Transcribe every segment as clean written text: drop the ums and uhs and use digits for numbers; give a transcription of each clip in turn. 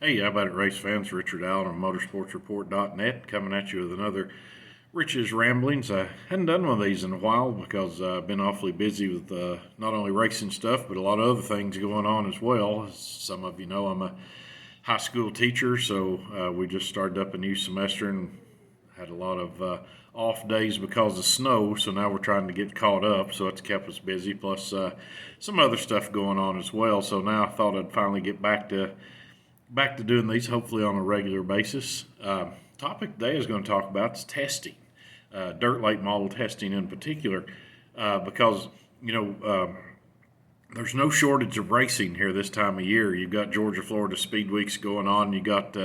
Hey, how about it, race fans? Richard Allen of motorsportsreport.net coming at you with another Rich's Ramblings. I hadn't done one of these in a while because I've been awfully busy with not only racing stuff, but a lot of other things going on as well. As some of you know, I'm a high school teacher, so we just started up a new semester and had a lot of off days because of snow, so now we're trying to get caught up, so it's kept us busy, plus some other stuff going on as well. So now I thought I'd finally get back to doing these, hopefully on a regular basis. Topic today is going to talk about is testing, dirt late model testing in particular, because you know there's no shortage of racing here this time of year. You've got Georgia, Florida Speed Weeks going on. You got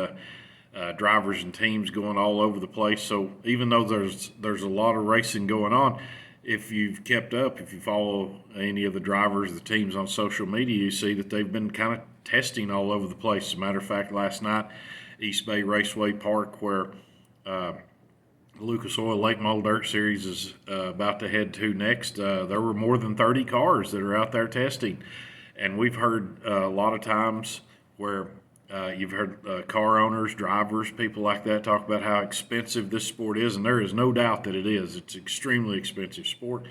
drivers and teams going all over the place. So even though there's a lot of racing going on, if you've kept up, if you follow any of the drivers, the teams on social media, you see that they've been kind of testing all over the place. As a matter of fact, last night, East Bay Raceway Park, where Lucas Oil Late Model Dirt Series is about to head to next, there were more than 30 cars that are out there testing. And we've heard a lot of times where you've heard car owners, drivers, people like that talk about how expensive this sport is, and there is no doubt that it is. It's an extremely expensive sport,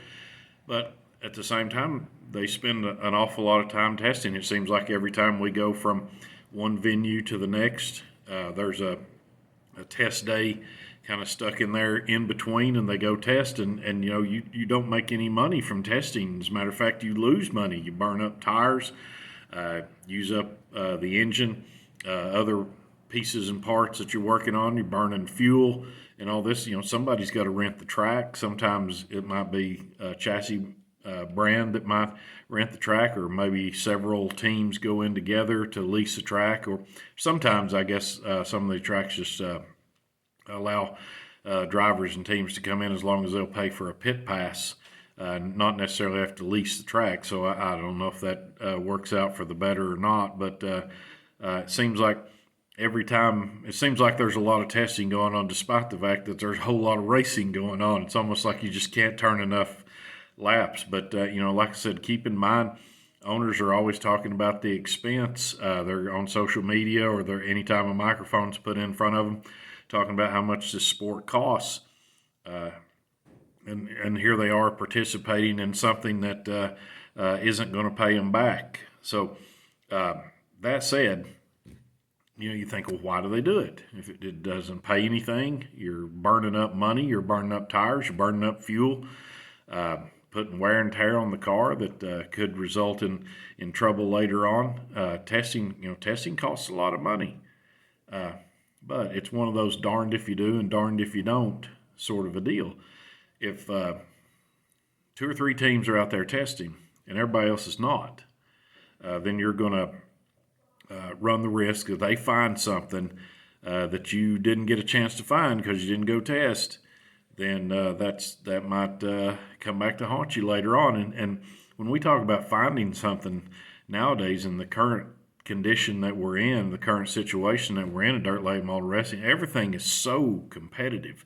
but at the same time, they spend an awful lot of time testing. It seems like every time we go from one venue to the next, there's a test day kind of stuck in there in between, and they go test, and you don't make any money from testing. As a matter of fact, you lose money. You burn up tires, use up the engine, other pieces and parts that you're working on. You're burning fuel and all this. Somebody's got to rent the track. Sometimes it might be a chassis brand that might rent the track, or maybe several teams go in together to lease the track, or sometimes I guess some of the tracks just allow drivers and teams to come in as long as they'll pay for a pit pass, not necessarily have to lease the track. So I don't know if that works out for the better or not, but it seems like there's a lot of testing going on, despite the fact that there's a whole lot of racing going on. It's almost like you just can't turn enough laps. But like I said, keep in mind, owners are always talking about the expense. They're on social media, or they're anytime a microphone's put in front of them, talking about how much this sport costs. And here they are participating in something that isn't going to pay them back. So that said, you think, well, why do they do it? If it doesn't pay anything, you're burning up money, you're burning up tires, you're burning up fuel, putting wear and tear on the car that could result in trouble later on. Testing costs a lot of money. But it's one of those darned if you do and darned if you don't sort of a deal. If two or three teams are out there testing and everybody else is not, then you're going to run the risk that they find something that you didn't get a chance to find because you didn't go test. Then that might come back to haunt you later on. And when we talk about finding something nowadays in the current condition that we're in, the current situation that we're in dirt late model racing, everything is so competitive.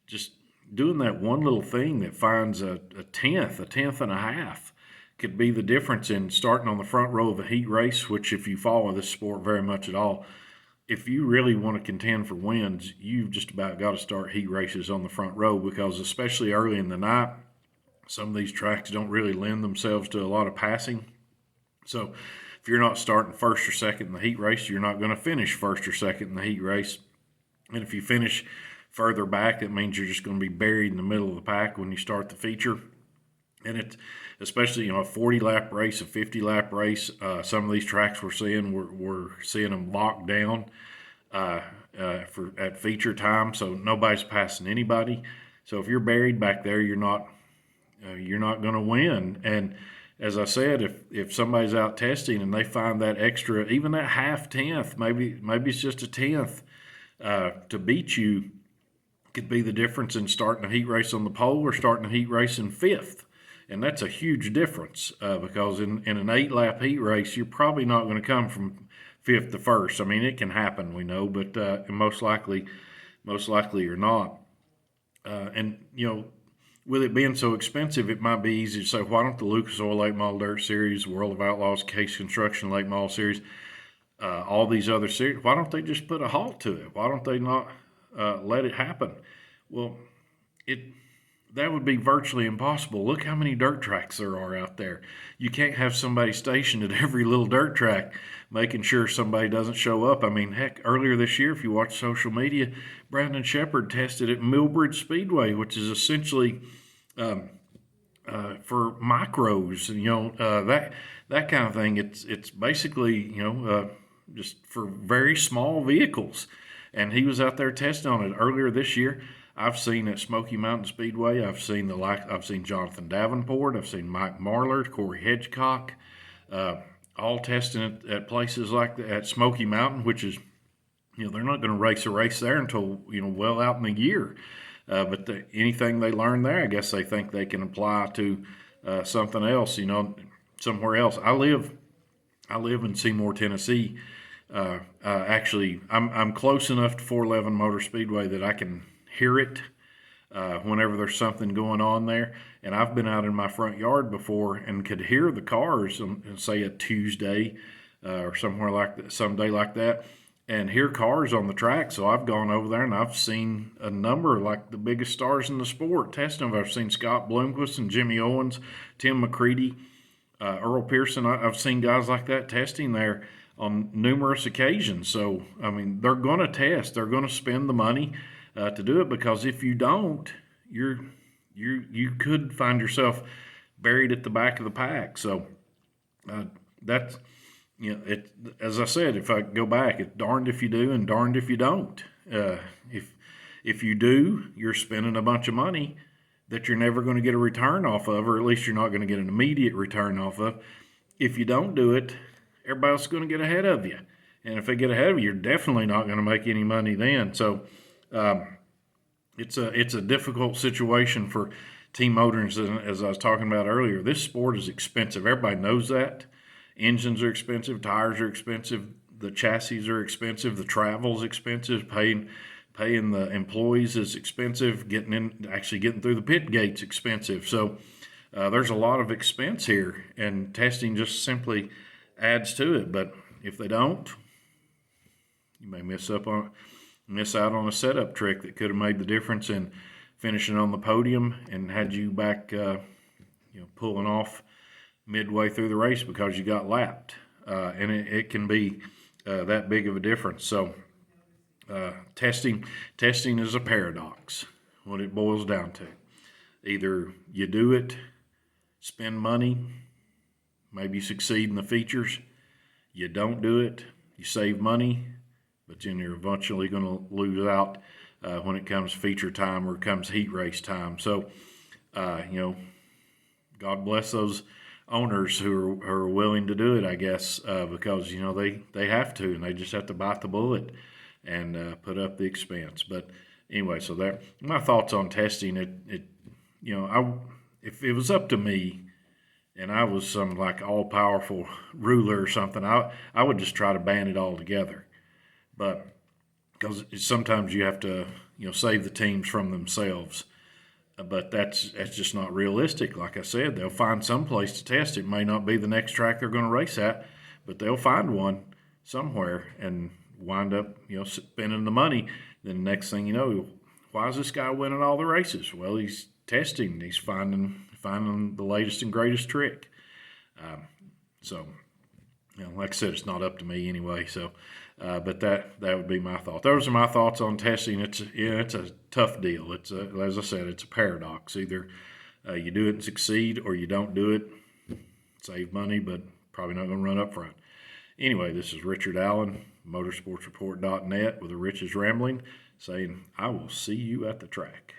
Just doing that one little thing that finds a tenth and a half could be the difference in starting on the front row of a heat race, which, if you follow this sport very much at all, if you really want to contend for wins, you've just about got to start heat races on the front row, because especially early in the night, some of these tracks don't really lend themselves to a lot of passing. So if you're not starting first or second in the heat race, you're not going to finish first or second in the heat race. And if you finish further back, that means you're just going to be buried in the middle of the pack when you start the feature. And it's especially, a 40-lap race, a 50-lap race. Some of these tracks we're seeing them locked down at feature time, so nobody's passing anybody. So if you're buried back there, you're not going to win. And as I said, if somebody's out testing and they find that extra, even that half tenth, maybe it's just a tenth to beat you, could be the difference in starting a heat race on the pole or starting a heat race in fifth. And that's a huge difference because in an 8-lap heat race, you're probably not going to come from fifth to first. I mean, it can happen, we know, but most likely you're not. With it being so expensive, it might be easy to say, why don't the Lucas Oil Late Model Dirt Series, World of Outlaws, Case Construction Late Model Series, all these other series. Why don't they just put a halt to it? Why don't they not let it happen? Well, it that would be virtually impossible. Look how many dirt tracks there are out there. You can't have somebody stationed at every little dirt track making sure somebody doesn't show up. I mean, heck, earlier this year, if you watch social media, Brandon Sheppard tested at Millbridge Speedway, which is essentially for micros, that kind of thing. It's basically just for very small vehicles, and he was out there testing on it earlier this year. I've seen at Smoky Mountain Speedway. I've seen Jonathan Davenport. I've seen Mike Marlar, Corey Hedgecock, all testing at places like at Smoky Mountain, which is, they're not going to race a race there until well out in the year. But anything they learn there, I guess they think they can apply to something else, somewhere else. I live in Seymour, Tennessee. Actually, I'm close enough to 411 Motor Speedway that I can hear it whenever there's something going on there. And I've been out in my front yard before and could hear the cars on, say, a Tuesday or somewhere like that, some day like that, and hear cars on the track. So I've gone over there and I've seen a number, like the biggest stars in the sport, testing them. I've seen Scott Bloomquist and Jimmy Owens, Tim McCready, Earl Pearson. I've seen guys like that testing there on numerous occasions. So, I mean, they're going to test. They're going to spend the money to do it, because if you don't, you could find yourself buried at the back of the pack. So that's, it, as I said, if I go back, it's darned if you do and darned if you don't. If you do, you're spending a bunch of money that you're never going to get a return off of, or at least you're not going to get an immediate return off of. If you don't do it, everybody else is going to get ahead of you. And if they get ahead of you, you're definitely not going to make any money then. So it's a difficult situation for team motors, as I was talking about earlier. This sport is expensive. Everybody knows that. Engines are expensive, tires are expensive, the chassis are expensive, the travel's expensive, paying the employees is expensive, getting through the pit gate's expensive. So there's a lot of expense here, and testing just simply adds to it. But if they don't, you may miss out on a setup trick that could have made the difference in finishing on the podium and had you back, pulling off midway through the race because you got lapped. And it can be that big of a difference. So testing is a paradox, what it boils down to. Either you do it, spend money, maybe succeed in the features. You don't do it, you save money, but then you're eventually going to lose out when it comes feature time or it comes heat race time. So, God bless those owners who are willing to do it, I guess, because they have to, and they just have to bite the bullet and put up the expense. But anyway, so that my thoughts on testing. If it was up to me, and I was some like all powerful ruler or something, I would just try to ban it all together. But because sometimes you have to save the teams from themselves. But that's just not realistic. Like I said, they'll find some place to test. It may not be the next track they're going to race at, but they'll find one somewhere and wind up, spending the money. Then the next thing you know, why is this guy winning all the races? Well, he's testing. He's finding the latest and greatest trick. Like I said, it's not up to me anyway. So, but that would be my thought. Those are my thoughts on testing. It's a tough deal. As I said, it's a paradox. Either you do it and succeed, or you don't do it, save money, but probably not going to run up front. Anyway, this is Richard Allen, motorsportsreport.net, with the Rich's Rambling, saying I will see you at the track.